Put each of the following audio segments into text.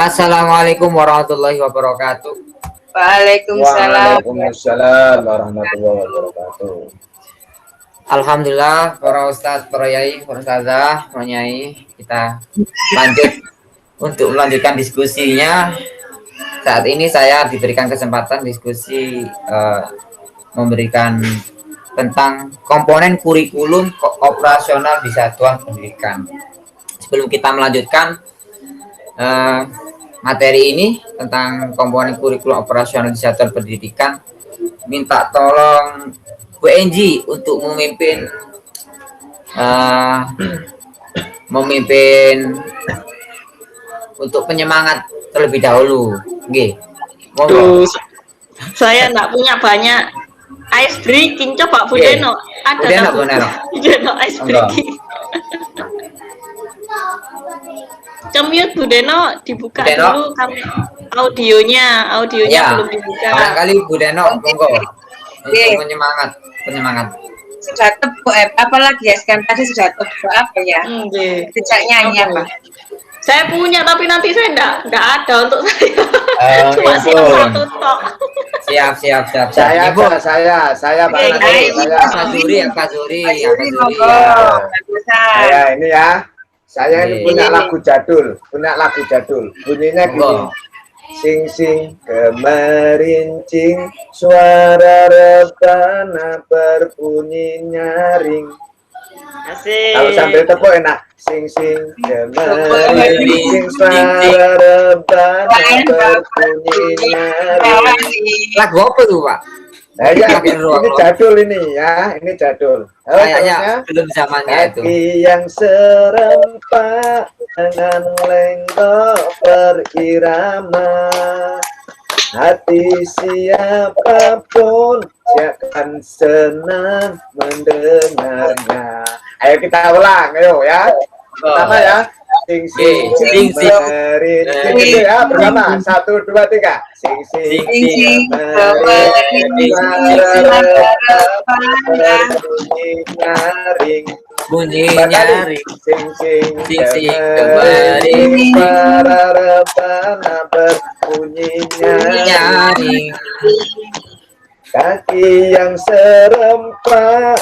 Assalamualaikum warahmatullahi wabarakatuh. Waalaikumsalam. Waalaikumsalam warahmatullahi wabarakatuh. Alhamdulillah, para ustadz, para yai, para ustazah, para nyai, kita lanjut untuk melanjutkan diskusinya. Saat ini saya diberikan kesempatan diskusi memberikan tentang komponen kurikulum operasional di satuan pendidikan. Sebelum kita melanjutkan materi ini tentang komponen kurikulum operasional di satuan pendidikan, minta tolong Bu Enji untuk memimpin untuk penyemangat terlebih dahulu. Oke. Saya enggak punya banyak ice breaking. Coba Bu Deno. Ada Bu Deno. Ice breaking. Commute Bu Deno dibuka dulu audionya ya. Belum dibuka. Barangkali Bu Deno monggo untuk penyemangat. Sudah tebak apalagi ya sekarang tadi sudah tebak apa ya? Tidak nyanyi apa? Saya punya tapi nanti saya enggak ada untuk saya. Cuma satu tok. Siap. Saya Pak Zuri. Saya ini ya. Saya ini punya lagu jadul. Bunyinya gini. Sing sing gemerincing, suara rebana berbunyi nyaring. Asik. Kalau sambil tepuk enak. Sing sing gemerincing, suara rebana berbunyi nyaring. Lagu apa tuh Pak? Nah, ya, ini jadul ini ya, ini jadul. Kayaknya belum zamannya itu. Kaki yang serempak dengan lenggok berirama, hati siapapun akan senang mendengarnya. Ayo kita ulang, ayo ya. Pertama ya. Sing sing ya bersama 1 2 3 sing sing bunyi nyaring sing sing berbunyi nyaring. Kaki yang serempak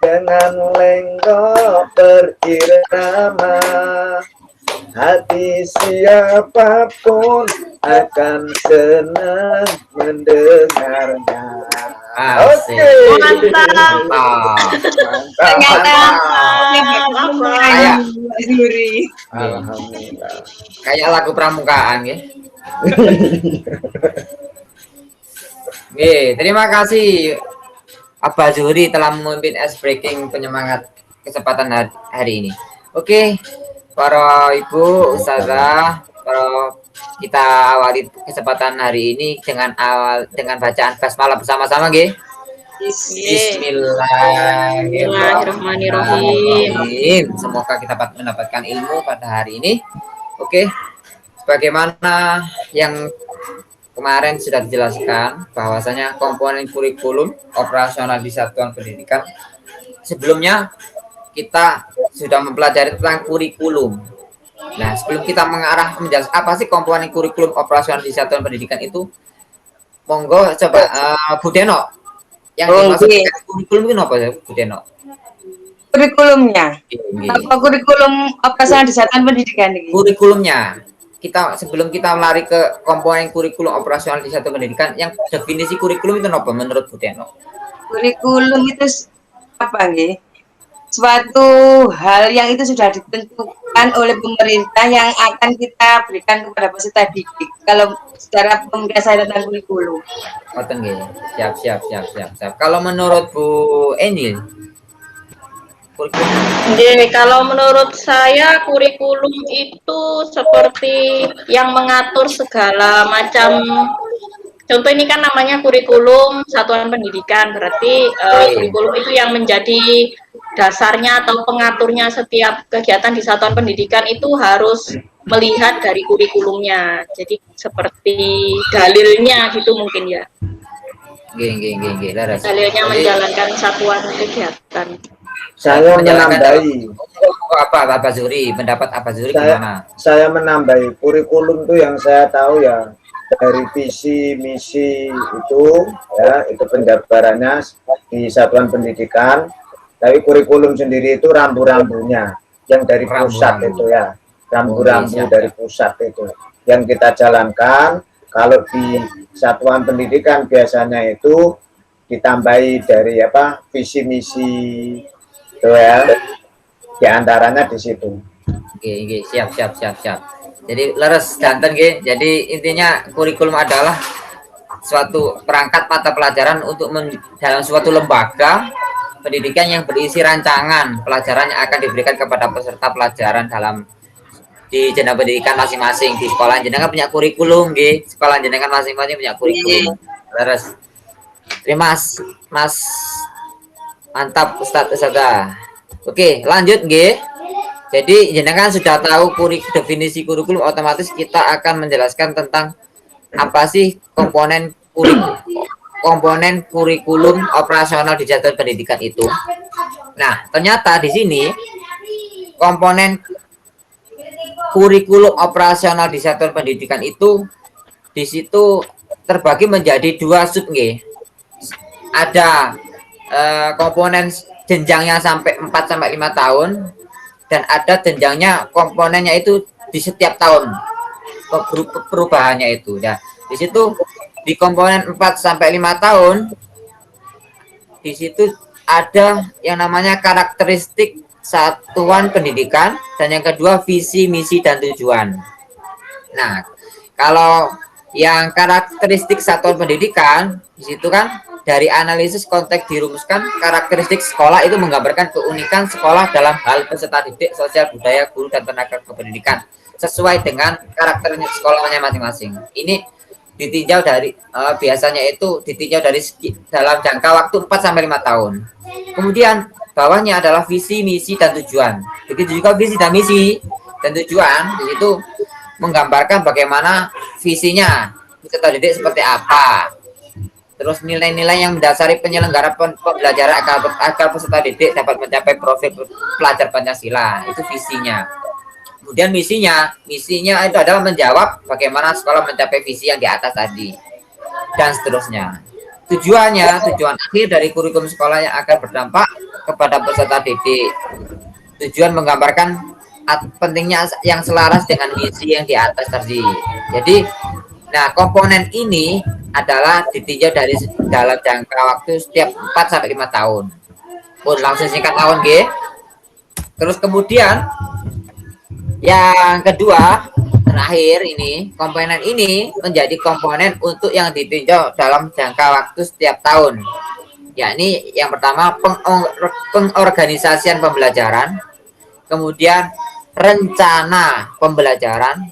dengan lenggok berirama, hati siapapun akan senang mendengarnya. Oke. Mantap. Alhamdulillah. Kayak lagu pramukaan ya. Terima kasih Abah Zuhri telah memimpin ice breaking penyemangat kesempatan hari ini. Oke, para ibu, ustazah, kita awali kesempatan hari ini dengan bacaan basmalah bersama-sama, nggih. Bismillahirrahmanirrahim. Semoga kita mendapatkan ilmu pada hari ini. Oke, sebagaimana yang kemarin sudah dijelaskan bahwasanya komponen kurikulum operasional di satuan pendidikan. Sebelumnya kita sudah mempelajari tentang kurikulum. Nah, sebelum kita mengarah menjelaskan apa sih komponen kurikulum operasional di satuan pendidikan itu, monggo coba Bu Deno yang dimaksud kurikulum itu apa ya Bu Deno? Kurikulumnya. Apa kurikulum operasional di satuan pendidikan ini? Kurikulumnya. Sebelum kita lari ke komponen kurikulum operasional di satuan pendidikan, yang definisi kurikulum itu apa menurut Bu Deno? Kurikulum itu apa nih? Suatu hal yang itu sudah ditentukan oleh pemerintah yang akan kita berikan kepada peserta didik. Kalau secara pemikiran saya tentang kurikulum. Siap. Kalau menurut Bu Enil? Jadi kalau menurut saya kurikulum itu seperti yang mengatur segala macam. Contoh ini kan namanya kurikulum satuan pendidikan, berarti kurikulum itu yang menjadi dasarnya atau pengaturnya setiap kegiatan di satuan pendidikan itu harus melihat dari kurikulumnya. Jadi seperti dalilnya gitu mungkin ya. Dalilnya menjalankan satuan kegiatan. Saya menjalankan menambahi. Apa Zuri? Pendapat apa Zuri Saya, gimana? saya menambahi kurikulum tuh yang saya tahu ya dari visi misi itu ya itu penjabarannya di satuan pendidikan. Tapi kurikulum sendiri itu rambu-rambunya yang dari pusat Rambu-rambu. itu ya rambu-rambu Oke, dari pusat itu yang kita jalankan. Kalau di satuan pendidikan biasanya itu ditambahi dari apa visi misi itu ya diantaranya di situ. oke, siap. Jadi leres jantan ge. Jadi intinya kurikulum adalah suatu perangkat mata pelajaran untuk dalam suatu lembaga pendidikan yang berisi rancangan pelajaran yang akan diberikan kepada peserta pelajaran dalam di jenjang pendidikan masing-masing. Di sekolah jenengan punya kurikulum ge. Sekolah jenengan masing-masing punya kurikulum. Leres. Terima Mas. Mantap Ustadz Ustadzah. Oke, lanjut G. Jadi jenengan sudah tahu definisi kurikulum, otomatis kita akan menjelaskan tentang apa sih komponen kurikulum operasional di satuan pendidikan itu. Nah, ternyata di sini komponen kurikulum operasional di satuan pendidikan itu di situ terbagi menjadi dua sub G. Ada komponen jenjangnya sampai 4 sampai 5 tahun dan ada jenjangnya komponennya itu di setiap tahun perubahannya itu. Ya, di situ di komponen 4 sampai 5 tahun di situ ada yang namanya karakteristik satuan pendidikan dan yang kedua visi, misi dan tujuan. Nah, kalau yang karakteristik satuan pendidikan di situ kan dari analisis konteks dirumuskan karakteristik sekolah itu menggambarkan keunikan sekolah dalam hal peserta didik, sosial, budaya, guru, dan tenaga kependidikan sesuai dengan karakter sekolahnya masing-masing. Ini ditinjau dari biasanya itu ditinjau dari dalam jangka waktu 4 sampai 5 tahun. Kemudian bawahnya adalah visi, misi, dan tujuan. Begitu juga visi dan misi dan tujuan di situ menggambarkan bagaimana visinya peserta didik seperti apa. Terus nilai-nilai yang mendasari penyelenggara pembelajaran agar peserta didik dapat mencapai profil pelajar Pancasila. Itu visinya. Kemudian misinya itu adalah menjawab bagaimana sekolah mencapai visi yang di atas tadi. Dan seterusnya. Tujuan akhir dari kurikulum sekolah yang akan berdampak kepada peserta didik. Tujuan menggambarkan pentingnya yang selaras dengan misi yang di atas tadi. Jadi, nah komponen ini adalah ditinjau dari dalam jangka waktu setiap 4 sampai 5 tahun. Pun langsung singkat tahun G. Terus kemudian yang kedua terakhir ini komponen ini menjadi komponen untuk yang ditinjau dalam jangka waktu setiap tahun. Yakni yang pertama pengorganisasian pembelajaran, kemudian rencana pembelajaran,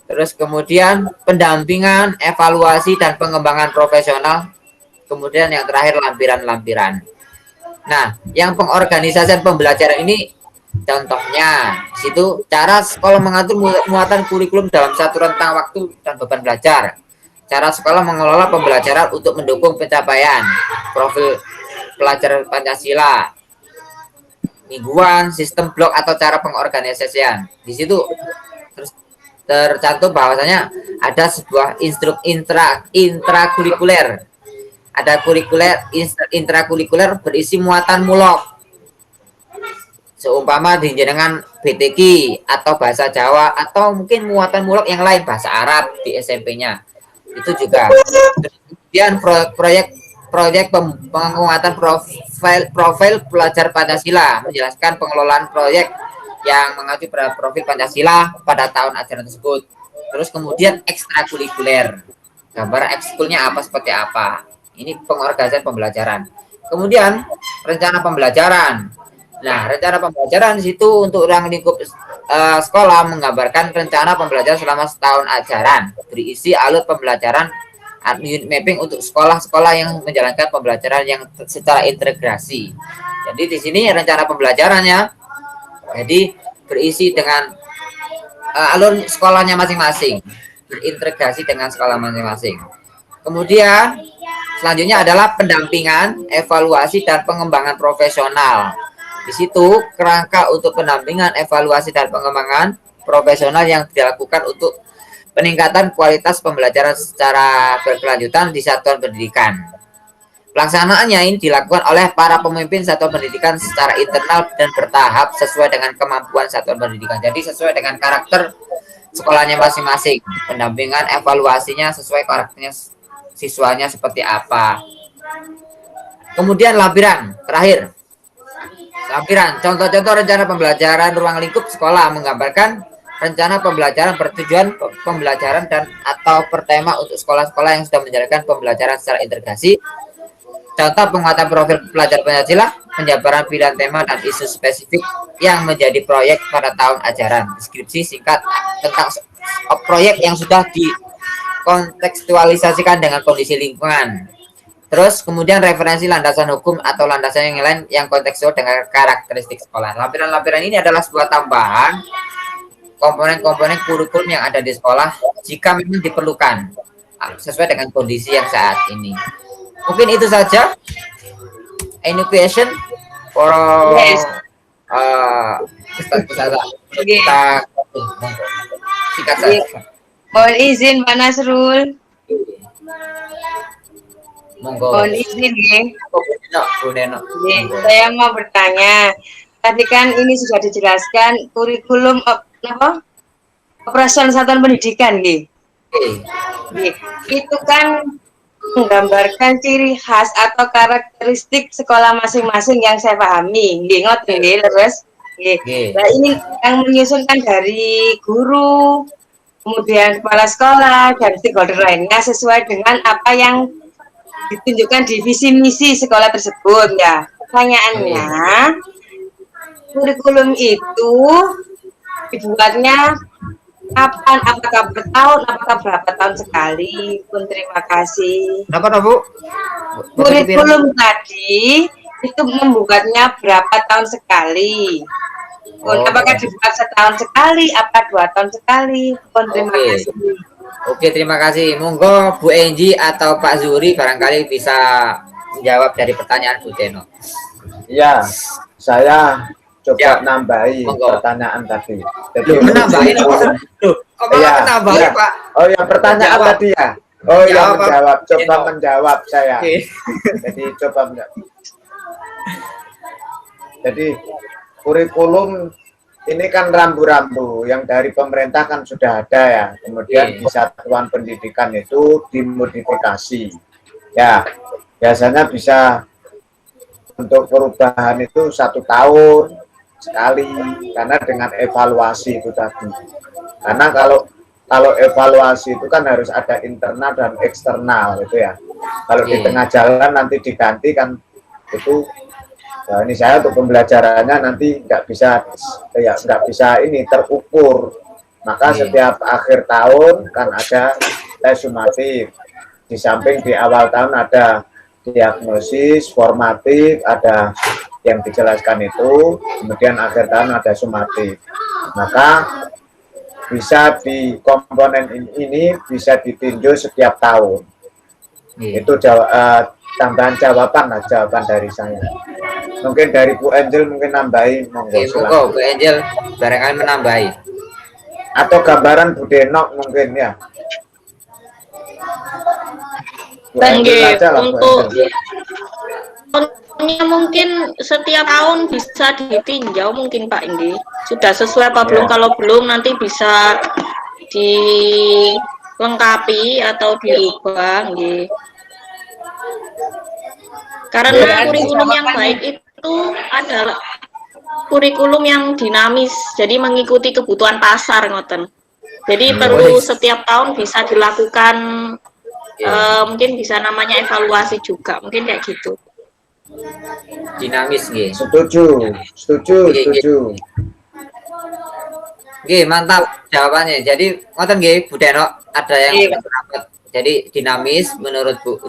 terus kemudian pendampingan, evaluasi dan pengembangan profesional, kemudian yang terakhir lampiran-lampiran. Nah, yang pengorganisasian pembelajaran ini contohnya situ cara sekolah mengatur muatan kurikulum dalam satu rentang waktu dan beban belajar. Cara sekolah mengelola pembelajaran untuk mendukung pencapaian profil pelajar Pancasila. Mingguan, sistem blok atau cara pengorganisasian. Di situ tercantum bahwasanya ada sebuah intrakurikuler. Ada intrakurikuler berisi muatan mulok. Seumpama di jenengan BTQ atau bahasa Jawa atau mungkin muatan mulok yang lain bahasa Arab di SMP-nya. Itu juga. Kemudian proyek penguatan profil pelajar Pancasila menjelaskan pengelolaan proyek yang mengacu pada profil Pancasila pada tahun ajaran tersebut. Terus kemudian ekstrakurikuler, gambar ekskulnya apa seperti apa. Ini pengorganisasian pembelajaran. Kemudian rencana pembelajaran. Nah, rencana pembelajaran di situ untuk ruang lingkup sekolah menggambarkan rencana pembelajaran selama setahun ajaran, berisi alur pembelajaran unit mapping untuk sekolah-sekolah yang menjalankan pembelajaran yang secara integrasi. Jadi di sini rencana pembelajarannya jadi berisi dengan alur sekolahnya masing-masing, berintegrasi dengan sekolah masing-masing. Kemudian selanjutnya adalah pendampingan, evaluasi dan pengembangan profesional. Di situ kerangka untuk pendampingan, evaluasi dan pengembangan profesional yang dilakukan untuk peningkatan kualitas pembelajaran secara berkelanjutan di satuan pendidikan. Pelaksanaannya ini dilakukan oleh para pemimpin satuan pendidikan secara internal dan bertahap sesuai dengan kemampuan satuan pendidikan. Jadi sesuai dengan karakter sekolahnya masing-masing. Pendampingan, evaluasinya sesuai karakternya siswanya seperti apa. Kemudian lampiran terakhir. Lampiran, contoh-contoh rencana pembelajaran ruang lingkup sekolah menggambarkan rencana pembelajaran bertujuan pembelajaran dan atau bertema untuk sekolah-sekolah yang sudah menjalankan pembelajaran secara integrasi. Contoh penguatan profil pelajar Pancasila, penjabaran pilihan tema dan isu spesifik yang menjadi proyek pada tahun ajaran. Deskripsi singkat tentang proyek yang sudah dikontekstualisasikan dengan kondisi lingkungan. Terus kemudian referensi landasan hukum atau landasan yang lain yang kontekstual dengan karakteristik sekolah. Lampiran-lampiran ini adalah sebuah tambahan komponen-komponen kurikulum yang ada di sekolah jika memang diperlukan sesuai dengan kondisi yang saat ini. Mungkin itu saja. Any question for Ustazah? Kita singkat saja. Mohon izin Pak Nasrul. Monggo. Mohon izin ya. Bu Neno. Saya mau bertanya. Tadi kan ini sudah dijelaskan kurikulum operasional satuan pendidikan, nggih. Itu kan menggambarkan ciri khas atau karakteristik sekolah masing-masing yang saya pahami. Nggih, ngoten nggih, terus. Nggih. Nah, ini yang menyusunkan dari guru, kemudian kepala sekolah dan stakeholder lainnya sesuai dengan apa yang ditunjukkan di visi misi sekolah tersebut ya. Pertanyaannya, kurikulum itu dibuatnya kapan? Apakah bertahun? Apakah berapa tahun sekali? Pun terima kasih. Kenapa, Bu? Kurikulum tadi itu membuatnya berapa tahun sekali? Pun apakah dibuat setahun sekali? Apa 2 tahun sekali? Pun terima kasih. Oke, terima kasih. Monggo Bu Enji atau Pak Zuri barangkali bisa menjawab dari pertanyaan Bu Teno. Ya, saya coba nambahi pertanyaan tadi. Jadi menambahin kok malah menambahin, Pak? Oh ya, pertanyaan tadi ya. Oh ya, menjawab. Coba menjawab saya. Jadi coba menjawab. Jadi kurikulum ini kan rambu-rambu yang dari pemerintah kan sudah ada ya. Kemudian di satuan pendidikan itu dimodifikasi. Ya, biasanya bisa untuk perubahan itu 1 tahun sekali karena dengan evaluasi itu tadi. Karena kalau evaluasi itu kan harus ada internal dan eksternal itu ya. Kalau di tengah jalan nanti diganti kan itu. Nah, ini saya untuk pembelajarannya nanti nggak bisa ini terukur. Maka setiap akhir tahun kan ada tes sumatif. Di samping di awal tahun ada diagnosis, formatif, ada yang dijelaskan itu, kemudian akhir tahun ada sumatif. Maka bisa di komponen ini bisa ditinjau setiap tahun. Itu tambahan jawaban dari saya. Mungkin dari Bu Angel mungkin nambahin, monggo Bu Angel barangkali menambahi. Atau gambaran Bu Denok mungkin ya. Untuk tahunnya mungkin setiap tahun bisa ditinjau mungkin Pak Indi. Sudah sesuai apa belum? Kalau belum nanti bisa dilengkapi atau diubah, nggih. Karena kurikulum yang baik itu adalah kurikulum yang dinamis, jadi mengikuti kebutuhan pasar, ngoten. Jadi perlu setiap tahun bisa dilakukan, mungkin bisa namanya evaluasi juga, mungkin kayak gitu. Dinamis, nggih. Setuju. Nggih, mantap jawabannya. Jadi ngoten nggih Bu Denok, ada yang pendapat. Jadi dinamis menurut Bu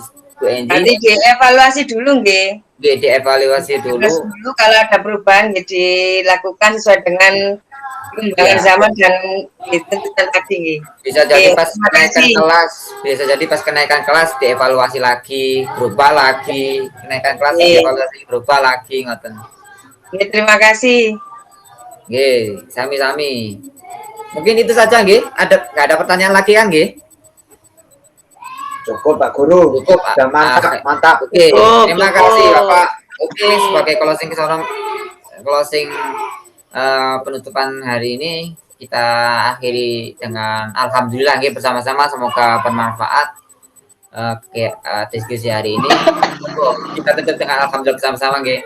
Bu Endi. Nanti dievaluasi dulu nggih. Dievaluasi Terus dulu. dulu kalau ada perubahan ya dilakukan sesuai dengan perkembangan Ya. zaman dan tuntutan tadi nggih. Bisa jadi Oke, pas terima kenaikan kasih. kelas, bisa jadi pas kenaikan kelas dievaluasi lagi, berubah lagi, kenaikan kelas Oke. dievaluasi berubah lagi ngoten. Oke, terima kasih. Nggih, sami-sami. Mungkin itu saja nggih. Nggak ada pertanyaan lagi kan nggih? Cukup Pak Guru. Cukup, Pak. Sudah mantap, Ah, mantap. Oke, Cukup, terima cukup. kasih Bapak. Oke, sebagai closing penutupan hari ini kita akhiri dengan alhamdulillah nggih bersama-sama, semoga bermanfaat diskusi hari ini. Kita tutup dengan alhamdulillah bersama-sama nggih.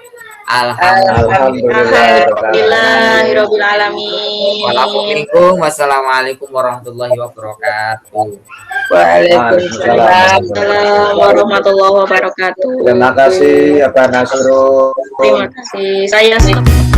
Alhamdulillah. Alhamdulillahirabbil alamin. Waalaikumsalam. Wassalamualaikum warahmatullahi wabarakatuh. Waalaikumsalam. Assalamualaikum warahmatullahi wabarakatuh. Terima kasih Abah Nasrul. Terima kasih. Saya